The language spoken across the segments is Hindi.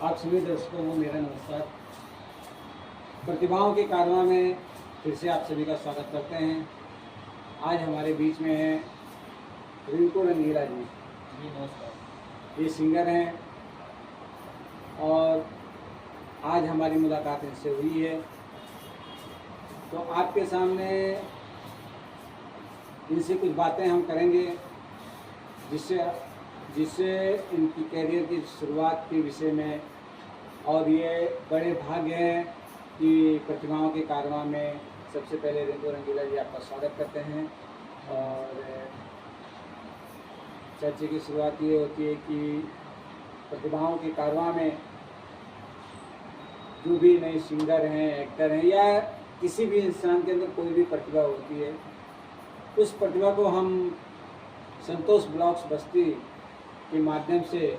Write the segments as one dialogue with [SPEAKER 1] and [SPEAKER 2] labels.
[SPEAKER 1] आप सभी दर्शकों को मेरा नमस्कार। प्रतिभाओं के कारवां में फिर से आप सभी का स्वागत करते हैं। आज हमारे बीच में है रिंकू रंगीला जी।
[SPEAKER 2] जी नमस्कार।
[SPEAKER 1] ये सिंगर हैं और आज हमारी मुलाकात इनसे हुई है, तो आपके सामने इनसे कुछ बातें हम करेंगे जिससे इनकी कैरियर की शुरुआत के विषय में, और ये बड़े भाग्य हैं कि प्रतिभाओं के कारवां में सबसे पहले रिंकू रंगीला जी आपका स्वागत करते हैं। और चर्चा की शुरुआत ये होती है कि प्रतिभाओं के कारवां में जो भी नए सिंगर हैं, एक्टर हैं, या किसी भी इंसान के अंदर कोई भी प्रतिभा होती है, उस प्रतिभा को हम संतोष ब्लॉग्स बस्ती के माध्यम से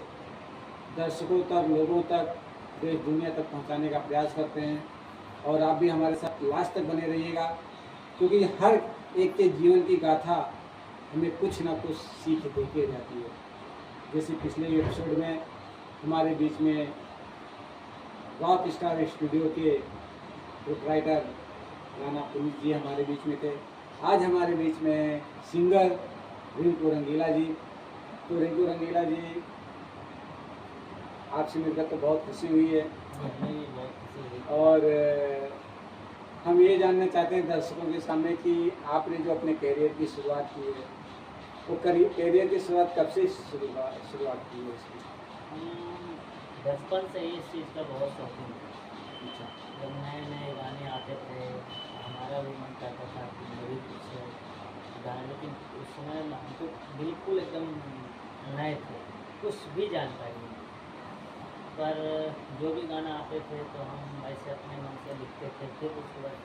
[SPEAKER 1] दर्शकों तक, लोगों तक, देश दुनिया तक पहुंचाने का प्रयास करते हैं। और आप भी हमारे साथ लास्ट तक बने रहिएगा, क्योंकि हर एक के जीवन की गाथा हमें कुछ ना कुछ सीख देके जाती है। जैसे पिछले एपिसोड में हमारे बीच में रॉक स्टार स्टूडियो के प्रोप्राइटर राणा पुनीत जी हमारे बीच में थे। आज हमारे बीच में सिंगर रिंकू रंगीला जी। तो रिंकू रंगीला जी, आपसे मिलकर तो बहुत खुशी हुई है। और हम ये जानना चाहते हैं दर्शकों के सामने कि आपने जो अपने कैरियर की शुरुआत की है, वो कैरियर की शुरुआत कब से शुरुआत की है इसकी?
[SPEAKER 2] बचपन से ही इस चीज़ का बहुत शौकीन था।
[SPEAKER 1] अच्छा।
[SPEAKER 2] जब नए नए गाने आते थे, हमारा भी मन करता था कि मैं भी कुछ गाने, लेकिन उस समय हम तो बिल्कुल एकदम नए थे, कुछ भी जानकारी नहीं। पर जो भी गाना आते थे तो हम ऐसे अपने मन से लिखते थे। फिर उसके बाद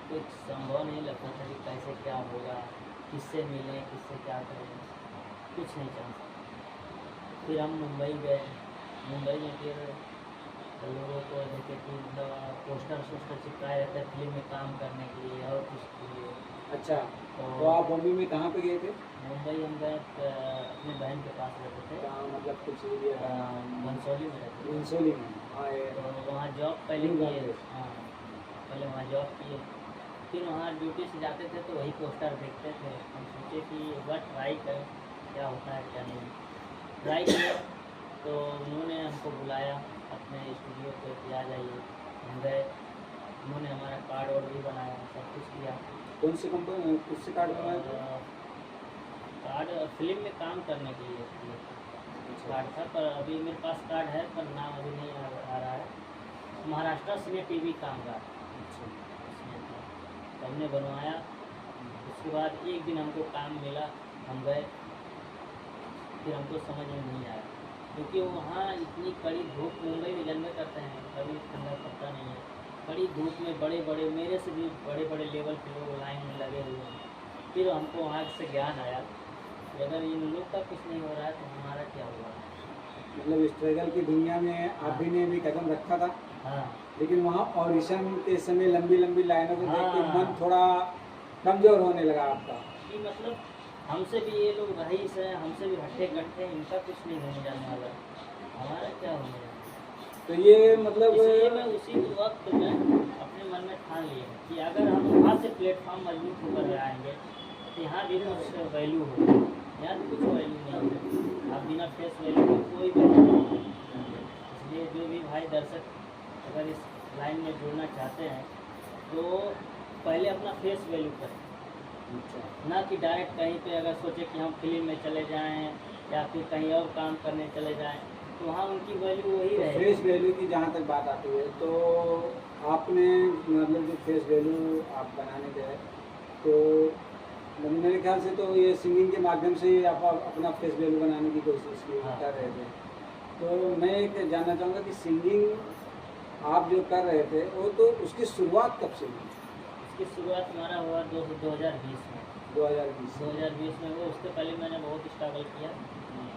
[SPEAKER 2] कुछ संभव नहीं लगता था कि कैसे क्या होगा, किससे मिलें, किससे क्या करें, कुछ नहीं जान सकते। फिर हम मुंबई गए। मुंबई में फिर लोगों को देखे कि मतलब पोस्टर चिपकाए रहते हैं फिल्म में काम करने के लिए और कुछ के लिए।
[SPEAKER 1] अच्छा, तो आप बॉम्बे में कहाँ पे गए थे?
[SPEAKER 2] मुंबई हम गए अपनी बहन के पास रहते थे।
[SPEAKER 1] कहाँ, मतलब कुछ एरिया का?
[SPEAKER 2] घनसोली में रहते थे।
[SPEAKER 1] घनसोली में। हाँ,
[SPEAKER 2] तो वहाँ जॉब पहले
[SPEAKER 1] न्यू
[SPEAKER 2] किए।
[SPEAKER 1] गाँव।
[SPEAKER 2] हाँ, पहले वहाँ जॉब किए। फिर वहाँ ड्यूटी से जाते थे तो वही पोस्टर देखते थे। हम सोचे कि एक बार ट्राई करें क्या होता है क्या नहीं। ट्राई किया तो उन्होंने हमको बुलाया अपने स्टूडियो पे कि आ जाइए। हम गए, उन्होंने हमारा कार्ड और भी बनाया, सब कुछ किया।
[SPEAKER 1] कौन सी कंपनी, किससे कार्ड बनवाया था?
[SPEAKER 2] कार्ड फिल्म में काम करने के लिए कार्ड था, पर अभी मेरे पास कार्ड है पर नाम अभी नहीं आ रहा है। महाराष्ट्र सिने टीवी कामगार उसमें था, तो हमने बनवाया। उसके बाद एक दिन हमको काम मिला, हम गए। फिर हमको समझ में नहीं आया, क्योंकि वहाँ इतनी कड़ी धूप, मुंबई में जन्मे करते हैं, कभी ठंडा पड़ता नहीं है। कड़ी धूप में बड़े बड़े, मेरे से भी बड़े बड़े लेवल के लोग लाइन में लगे हुए हैं। फिर हमको वहाँ से ज्ञान आया कि अगर इन लोग का कुछ नहीं हो रहा है तो हमारा क्या होगा।
[SPEAKER 1] मतलब स्ट्रगल की दुनिया में आप भी ने भी कदम रखा था।
[SPEAKER 2] हाँ,
[SPEAKER 1] लेकिन वहाँ ऑडिशन के समय लंबी लंबी लाइनों को देख के
[SPEAKER 2] हाँ।
[SPEAKER 1] मन थोड़ा कमजोर होने लगा आपका।
[SPEAKER 2] कि मतलब हमसे भी ये लोग रईस हैं, हमसे भी हट्टे कट्टे, इनका कुछ नहीं होने जाने वाला, हमारा क्या होने जाने वाला।
[SPEAKER 1] तो ये मतलब
[SPEAKER 2] इसलिए मैं उसी वक्त में अपने मन में ठान लिया कि अगर हम वहाँ से प्लेटफॉर्म मजबूत होकर आएंगे तो यहाँ भी कुछ वैल्यू होगी। यहाँ भी कुछ वैल्यू नहीं है, आप बिना फेस वैल्यू का कोई वैल्यू नहीं है। इसलिए जो भी भाई दर्शक अगर इस लाइन में जुड़ना चाहते हैं तो पहले अपना फेस वैल्यू करें, ना कि डायरेक्ट कहीं पे अगर सोचे कि हम फिल्म में चले जाएं या फिर कहीं और काम करने चले जाएं तो वहाँ उनकी वैल्यू वही
[SPEAKER 1] तो
[SPEAKER 2] रहेगी।
[SPEAKER 1] फेस वैल्यू की जहाँ तक बात आती है, तो आपने मतलब जो फेस वैल्यू आप बनाने गए, तो मेरे ख्याल से तो ये सिंगिंग के माध्यम से ही आप अपना फेस वैल्यू बनाने की कोशिश कर रहे थे। तो मैं एक जानना चाहूँगा कि सिंगिंग आप जो कर रहे थे वो, तो उसकी शुरुआत कब से हुई?
[SPEAKER 2] इसकी शुरुआत हमारा हुआ 2020 में।
[SPEAKER 1] 2020
[SPEAKER 2] में वो, उससे पहले मैंने बहुत स्ट्रगल किया,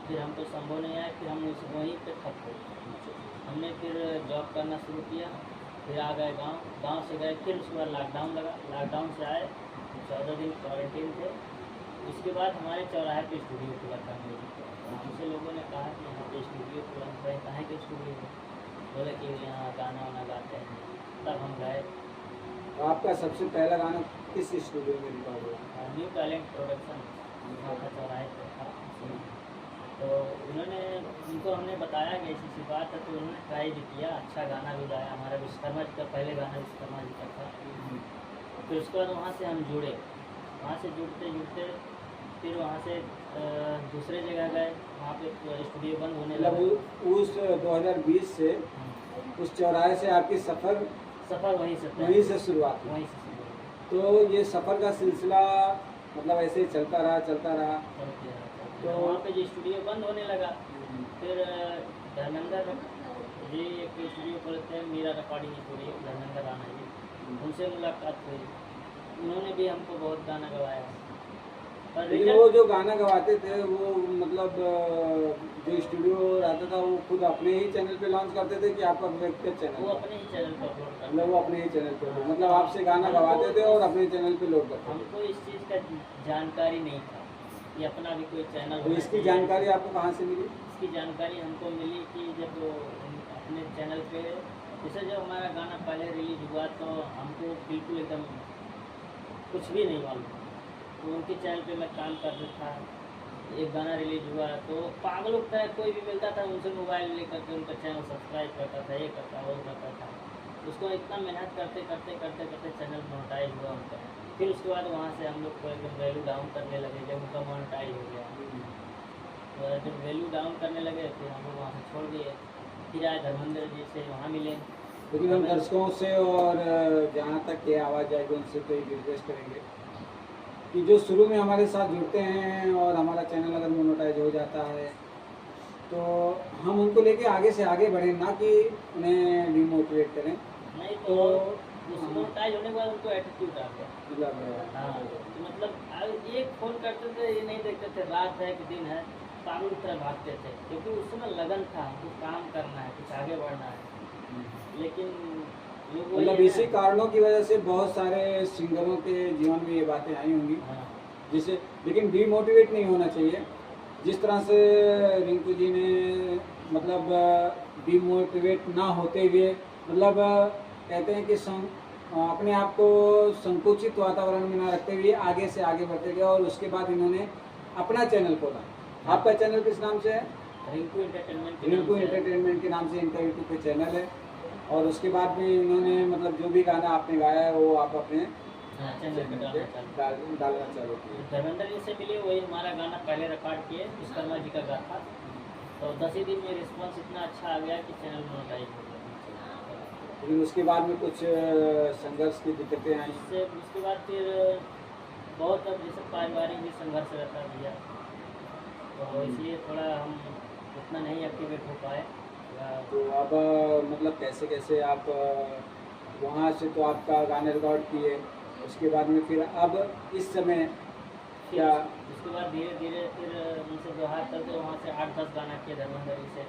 [SPEAKER 2] फिर हमको संभव नहीं आया, फिर हम वहीं पे ठप हो गए। हमने फिर जॉब करना शुरू किया, फिर आ गए गांव से गए। फिर उसके बाद लॉकडाउन लगा, लॉकडाउन से आए, 14 दिन क्वारंटीन थे। उसके बाद हमारे चौराहे पे स्टूडियो खुला था म्यूजिक। हमसे लोगों ने कहा कि यहाँ पे स्टूडियो खुला है, कहाँ के स्टूडियो है? बोले कि यहाँ गाना वाना गाते हैं, तब हम गए।
[SPEAKER 1] तो आपका सबसे पहला गाना किस स्टूडियो में रिकॉर्ड हुआ?
[SPEAKER 2] न्यू टैलेंट प्रोडक्शन माथा चौराहे पे था। तो उनको हमने बताया कि ऐसी बात है, तो उन्होंने ट्राई भी किया, अच्छा गाना भी गाया। हमारा विश्वकर्मा जी का पहले गाना विश्वकर्मा जी का था। फिर उसके बाद वहाँ से हम जुड़े, वहाँ से जुड़ते जुड़ते फिर वहाँ से दूसरे जगह गए, वहाँ पे स्टूडियो बंद होने लगा।
[SPEAKER 1] मतलब उस 2020 से उस चौराहे से आपकी सफ़र
[SPEAKER 2] वहीं से
[SPEAKER 1] वहीं से शुरुआत हुई।
[SPEAKER 2] वहीं से शुरू हुआ।
[SPEAKER 1] तो ये सफ़र का सिलसिला मतलब ऐसे ही चलता रहा।
[SPEAKER 2] तो वहाँ पे जो स्टूडियो बंद होने लगा, फिर धर्मेंद्र जी एक स्टूडियो खोलते हैं, मीरा रिकॉर्डिंग स्टूडियो, धर्मेंद्र राणा जी, उनसे मुलाकात हुई। उन्होंने भी हमको बहुत गाना गवाया। पर
[SPEAKER 1] लेकिन वो जो गाना गवाते थे वो मतलब जो स्टूडियो रहता था वो खुद अपने ही चैनल पे लॉन्च करते थे कि आपका व्यक्तिगत चैनल?
[SPEAKER 2] वो अपने ही चैनल पर अपलोड करते
[SPEAKER 1] मतलब वो अपने ही चैनल पे मतलब आपसे गाना गवाते थे और अपने चैनल पे लोड करते थे?
[SPEAKER 2] हमको इस चीज़ का जानकारी नहीं था कि अपना भी कोई चैनल
[SPEAKER 1] तो इसकी जानकारी आपको कहाँ से मिली?
[SPEAKER 2] इसकी जानकारी हमको मिली कि जब अपने चैनल पे, जैसे जब हमारा गाना पहले रिलीज हुआ तो हमको बिल्कुल एकदम कुछ भी नहीं मालूम। तो उनके चैनल पे मैं काम कर रहा था, एक गाना रिलीज हुआ तो पागलों की तरह कोई भी मिलता था उनसे मोबाइल लेकर के उनका चैनल सब्सक्राइब करता था, ये करता वो करता था। उसको इतना मेहनत करते करते करते करते चैनल मोनेटाइज हुआ उनका। फिर उसके बाद वहाँ से हम लोग को एकदम वैल्यू डाउन करने लगे जब उनका मोनेटाइज हो गया। तो जब वैल्यू डाउन करने लगे फिर हम लोग वहाँ से छोड़ दिए। फिर आए धर्मेंद्र जी से, वहाँ मिले।
[SPEAKER 1] लेकिन हम दर्शकों से और जहाँ तक ये आवाज़ जाएगी उनसे तो एक रिक्वेस्ट करेंगे कि जो शुरू में हमारे साथ जुड़ते हैं और हमारा चैनल अगर मोनेटाइज हो जाता है तो हम उनको लेके आगे से आगे बढ़ें, ना कि उन्हें डिमोटिवेट करें।
[SPEAKER 2] नहीं तो मोनेटाइज होने के बाद उनको एटीट्यूड आ गया।
[SPEAKER 1] मतलब
[SPEAKER 2] हाँ, तो मतलब ये फ़ोन करते थे, ये नहीं देखते थे रात है कि दिन है, पागल की तरह भागते थे, क्योंकि उस समय लगन था हमको काम करना है, कुछ आगे बढ़ना है। लेकिन लोग वही
[SPEAKER 1] मतलब
[SPEAKER 2] है
[SPEAKER 1] इसी
[SPEAKER 2] ना।
[SPEAKER 1] कारणों की वजह से बहुत सारे सिंगरों के जीवन में ये बातें आई होंगी
[SPEAKER 2] हाँ,
[SPEAKER 1] जिसे, लेकिन डिमोटिवेट नहीं होना चाहिए। जिस तरह से रिंकू जी ने मतलब डिमोटिवेट ना होते हुए मतलब कहते हैं कि अपने आप को संकुचित वातावरण में ना रखते हुए आगे से आगे बढ़ते गए और उसके बाद इन्होंने अपना चैनल खोला। आपका चैनल किस नाम से है?
[SPEAKER 2] रिंकू एंटरटेनमेंट के
[SPEAKER 1] रिंकू
[SPEAKER 2] नाम से।
[SPEAKER 1] एंटरटेनमेंट के नाम से इनका यूट्यूब पे चैनल है। और उसके बाद में इन्होंने मतलब जो भी गाना आपने गाया है वो आप अपने
[SPEAKER 2] हाँ, चैनल पे डालना चालू।
[SPEAKER 1] डालना चालू किए।
[SPEAKER 2] धर्मेंद्र जी से मिले, वही हमारा गाना पहले रिकॉर्ड किए, विश्वकर्मा जी का गाना था। तो 10 ही दिन में रिस्पांस इतना अच्छा आ गया कि चैनल मोनेटाइज हो गया।
[SPEAKER 1] लेकिन उसके बाद में कुछ संघर्ष की दिक्कतें आई।
[SPEAKER 2] उसके बाद फिर बहुत अब जैसे पारिवारिक भी संघर्ष रहता है भैया, तो इसलिए थोड़ा हम उतना नहीं एक्टिवेट हो पाए।
[SPEAKER 1] तो अब मतलब कैसे कैसे आप वहाँ से तो आपका गाने रिकॉर्ड किए, उसके बाद में फिर अब इस समय
[SPEAKER 2] फिर
[SPEAKER 1] क्या?
[SPEAKER 2] उसके बाद धीरे धीरे फिर उनसे व्यवहार करके वहाँ से 8-10 गाना किए धर्मेंद्र जी से।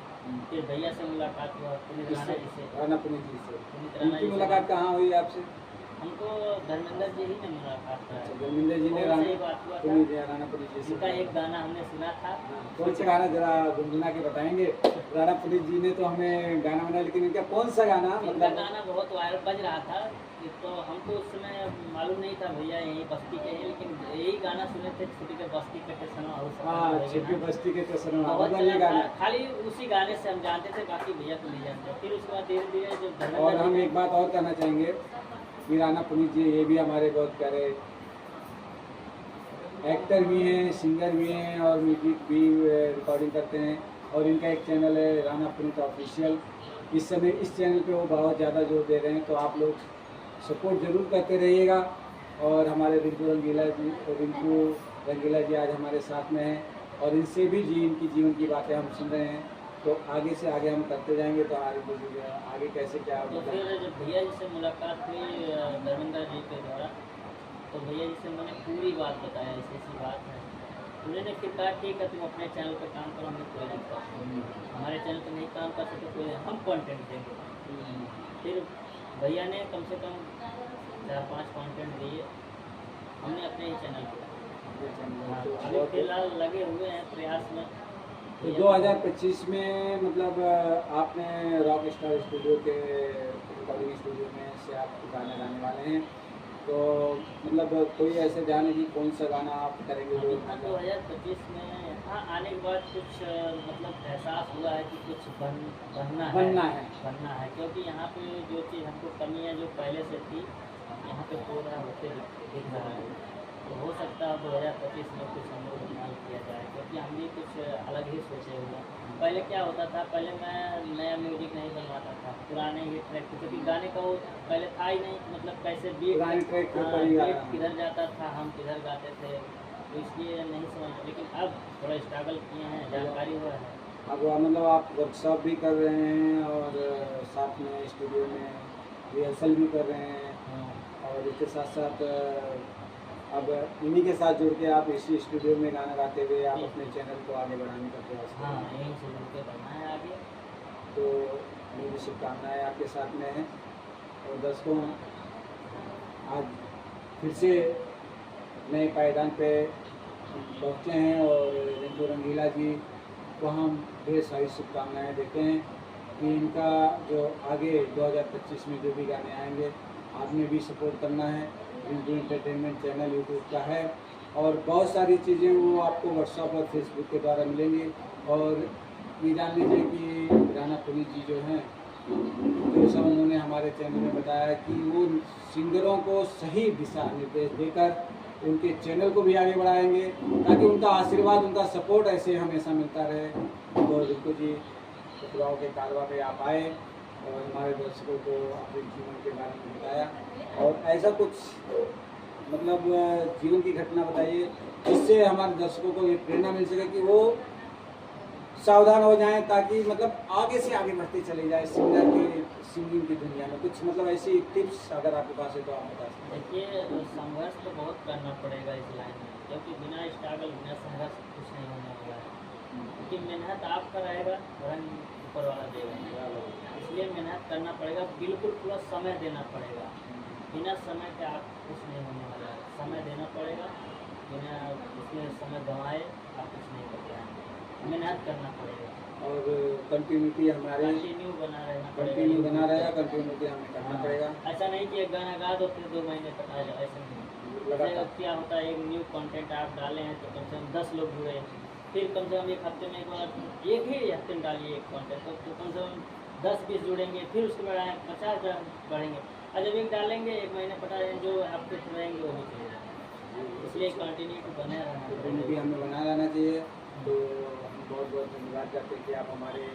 [SPEAKER 2] फिर भैया से मुलाकात हुआ, पुनीत राणा जी से।
[SPEAKER 1] राणा पुनीत जी से
[SPEAKER 2] पुनीत राणा
[SPEAKER 1] उनकी
[SPEAKER 2] जी से
[SPEAKER 1] मुलाकात कहाँ हुई आपसे?
[SPEAKER 2] हमको धर्मेंद्र जी ही ने मुलाकात कराई।
[SPEAKER 1] धर्मेंद्र जी ने
[SPEAKER 2] बहुत सही बात हुआ था।
[SPEAKER 1] राणा पुनीत जी से
[SPEAKER 2] उनका एक गाना हमने सुना था।
[SPEAKER 1] कौन सा गाना जरा गुनगुना के बताएंगे? राणा पुनीत जी ने तो हमें गाना बनाया, लेकिन इनका कौन सा गाना
[SPEAKER 2] इनका
[SPEAKER 1] मतलब?
[SPEAKER 2] गाना बहुत वायरल बज रहा था, तो हमको उस समय मालूम नहीं था भैया यही बस्ती के हैं, लेकिन यही गाना सुने थे, छुट्टी के बस्ती के टेसनवा हो
[SPEAKER 1] हाँ, छिपी बस्ती के तो
[SPEAKER 2] बहुत
[SPEAKER 1] मतलब ये गाना।
[SPEAKER 2] खाली उसी गाने से हम जानते थे, बाकी भैया को नहीं जानते। फिर उसके बाद धीरे धीरे जो
[SPEAKER 1] और
[SPEAKER 2] धर्मेंद्र
[SPEAKER 1] हम
[SPEAKER 2] जी
[SPEAKER 1] एक बात और कहना चाहेंगे कि राणा पुनीत जी ये भी हमारे बहुत प्यारे एक्टर भी हैं, सिंगर भी हैं और म्यूजिक भी रिकॉर्डिंग करते हैं। और इनका एक चैनल है राणा पुनीत ऑफिशियल। इस समय इस चैनल पे वो बहुत ज़्यादा जोर दे रहे हैं, तो आप लोग सपोर्ट ज़रूर करते रहिएगा। और हमारे रिंकू रंगीला जी आज हमारे साथ में हैं और इनसे भी इनकी जीवन की बातें हम सुन रहे हैं, तो आगे से आगे हम करते जाएंगे। तो आगे कैसे क्या
[SPEAKER 2] तो
[SPEAKER 1] होगा?
[SPEAKER 2] फिर जब भैया जी से मुलाकात हुई धर्मेंद्र जी के द्वारा, तो भैया जी से मैंने पूरी बात बताया, ऐसी ऐसी बात है। उन्होंने फिर कहा ठीक है तुम अपने चैनल पर काम करो, हमें कोई दिक्कत नहीं, हमारे चैनल पर नहीं काम कर सकते कोई, हम कंटेंट देंगे। फिर भैया ने कम से कम 4-5 कंटेंट दिए, हमने अपने ही चैनल पर।
[SPEAKER 1] तो
[SPEAKER 2] अभी फिलहाल लगे हुए हैं प्रयास में
[SPEAKER 1] तो 2025 में मतलब आपने रॉक स्टार स्टूडियो के रिकॉर्डिंग स्टूडियो में से आप गाना गाने वाले हैं, तो मतलब कोई ऐसे ध्यान है कि कौन सा गाना आप करेंगे जो
[SPEAKER 2] हाँ 2025 में यहाँ आने के बाद कुछ मतलब एहसास हुआ है कि कुछ बनना है क्योंकि यहाँ पे जो चीज़ हमको कमी है जो पहले से थी यहाँ पे पूरा होते दिख रहा है। तो हो सकता है 2025 में कुछ हम लोग इस्तेमाल किया जाए क्योंकि हम भी कुछ अलग ही सोचे हुए हैं। पहले क्या होता था, पहले मैं नया म्यूजिक नहीं बनवाता था, पुराने ही ट्रैक क्योंकि गाने का वो पहले था ही नहीं, मतलब कैसे
[SPEAKER 1] पुराने ट्रैक के ऊपर ही
[SPEAKER 2] बीट
[SPEAKER 1] गाना।
[SPEAKER 2] किधर जाता था, हम किधर गाते थे, तो इसलिए नहीं समझ। लेकिन अब थोड़ा स्ट्रगल किए हैं, जानकारी हुआ है।
[SPEAKER 1] अब मतलब आप वर्कशॉप भी कर रहे हैं और साथ में स्टूडियो में रिहर्सल भी कर रहे हैं,
[SPEAKER 2] हाँ।
[SPEAKER 1] और इसके साथ साथ अब इन्हीं के साथ जुड़ के आप इसी स्टूडियो में गाना गाते हुए आप अपने चैनल को आगे बढ़ाने का प्रयास कर
[SPEAKER 2] हाँ,
[SPEAKER 1] रहे हैं।
[SPEAKER 2] यहीं से जुड़ के बढ़ना है आगे।
[SPEAKER 1] तो मेरी शुभकामनाएँ आपके साथ में हैं। और दर्शकों, आज फिर से नए पायदान पे हम पहुँचे हैं और रिंकू रंगीला जी को हम ढेर सारी शुभकामनाएँ देते हैं कि इनका जो आगे 2025 में जो भी गाने आएंगे आपने भी सपोर्ट करना है। रिंकू एंटरटेनमेंट चैनल यूट्यूब का है और बहुत सारी चीज़ें वो आपको व्हाट्सएप और फेसबुक के द्वारा मिलेंगी। और ये जान लीजिए कि राना पुनीत जी जो हैं, तो सब उन्होंने हमारे चैनल में बताया कि वो सिंगरों को सही दिशा निर्देश देकर उनके चैनल को भी आगे बढ़ाएंगे ताकि उनका आशीर्वाद, उनका सपोर्ट ऐसे हमेशा मिलता रहे। तो रिंकू जी, प्रतिभाओं के कारवा में आप आए और हमारे दर्शकों को अपने जीवन के बारे में बताया और ऐसा कुछ मतलब जीवन की घटना बताइए जिससे हमारे दर्शकों को ये प्रेरणा मिल सके कि वो सावधान हो जाएं ताकि मतलब आगे से आगे बढ़ते चले जाए सिंगिंग की दुनिया में। कुछ मतलब ऐसी टिप्स अगर आपके पास है तो आप बता सकते हैं।
[SPEAKER 2] देखिए, संघर्ष तो बहुत करना पड़ेगा इस लाइन में, क्योंकि बिना स्ट्रगल, बिना संघर्ष कुछ नहीं होने वाला है। क्योंकि मेहनत आपका रहेगा, रंग ऊपर वाला देगा, इसलिए मेहनत करना पड़ेगा, बिल्कुल पूरा समय देना पड़ेगा। बिना समय के आप कुछ नहीं होने वाला है, समय देना पड़ेगा, बिना उसमें समय गंवाए आप कुछ नहीं कर पाएंगे। मेहनत करना पड़ेगा
[SPEAKER 1] और कंटिन्यूटी हमारे
[SPEAKER 2] कंटिन्यू बना रहेगा,
[SPEAKER 1] कंटिन्यूटी हमें करना पड़ेगा।
[SPEAKER 2] ऐसा नहीं कि एक गाना गा दो फिर 2 महीने तक आ जाओ, ऐसा नहीं। जैसे क्या होता है, एक न्यू कंटेंट आप डाले हैं तो कम से कम 10 लोग जुड़े, फिर कम से कम एक हफ्ते में एक बार, एक ही हफ्ते में डालिए एक कंटेंट, तो कम से कम 10-20 जुड़ेंगे, फिर उसके बाद 50 बढ़ेंगे। और जब एक डालेंगे 1 महीने पता है जो हफ्ते से रहेंगे वो भी चले जाएंगे। इसलिए कंटिन्यूटी बने रहना,
[SPEAKER 1] कंटिन्यूटी हमें बना रहना चाहिए। तो हम बहुत बहुत धन्यवाद करते हैं कि आप हमारे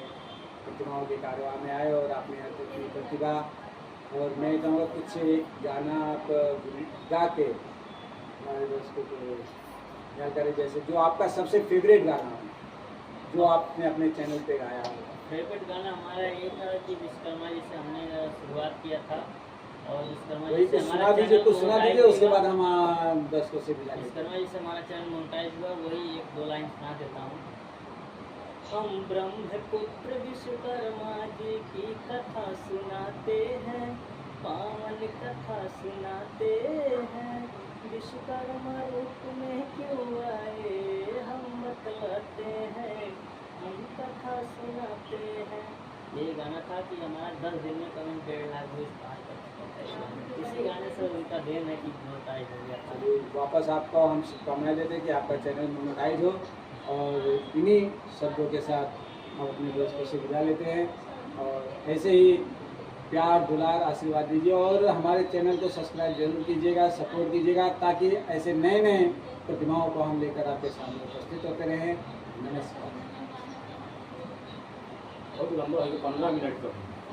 [SPEAKER 1] प्रतिभाओं के कारवा में आए और आपने अपनी प्रतिभा, और मैं चाहूँगा कुछ एक गाना आप गा के हमारे दोस्तों को जानकारी, जैसे जो आपका सबसे फेवरेट गाना हो जो आपने अपने चैनल पे गाया हो।
[SPEAKER 2] फेवरेट गाना हमारा ये था कि विश्वकर्मा जी से हमने शुरुआत किया था, और विश्वकर्मा
[SPEAKER 1] वही
[SPEAKER 2] जी से
[SPEAKER 1] कुछ
[SPEAKER 2] हमारा
[SPEAKER 1] सुना दीजिए,
[SPEAKER 2] चैनल
[SPEAKER 1] कुछ सुना दीजिए, उसके बाद हम दर्शकों से भी जाएंगे।
[SPEAKER 2] विश्वकर्मा जी से हमारा चैनल मोनेटाइज हुआ, वही 1-2 लाइन सुना देता हूँ। हम ब्रह्मपुत्र विश्वकर्मा जी की कथा सुनाते हैं, पावन कथा सुनाते हैं। विश्वकर्मा रूप में क्यों आए हम बतलाते हैं, हम कथा सुनाते हैं। ये गाना था कि हमारा 10 दिन में कम 1.5 लाख व्यूज पार कर चुका है। इसी गाने से उनका देन है कि मोनेटाइज हो गया था।
[SPEAKER 1] चलिए, वापस आपको हम शुभकामनाएं देते हैं कि आपका चैनल मोनेटाइज हो, और इन्हीं शब्दों के साथ हम अपने दोस्तों से विदा लेते हैं। और ऐसे ही प्यार, दुलार, आशीर्वाद दीजिए और हमारे चैनल को सब्सक्राइब जरूर कीजिएगा, सपोर्ट कीजिएगा, ताकि ऐसे नए नए प्रतिभाओं को हम लेकर आपके सामने उपस्थित होते रहें। नमस्कार।
[SPEAKER 3] बहुत लंबा है, 15 मिनट का।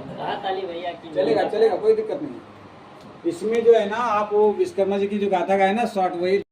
[SPEAKER 2] कहा ताली भैया की
[SPEAKER 1] चलेगा, कोई दिक्कत नहीं। इसमें जो है ना, आप वो विश्वकर्मा जी की जो गाथा गाए ना शॉर्ट, वही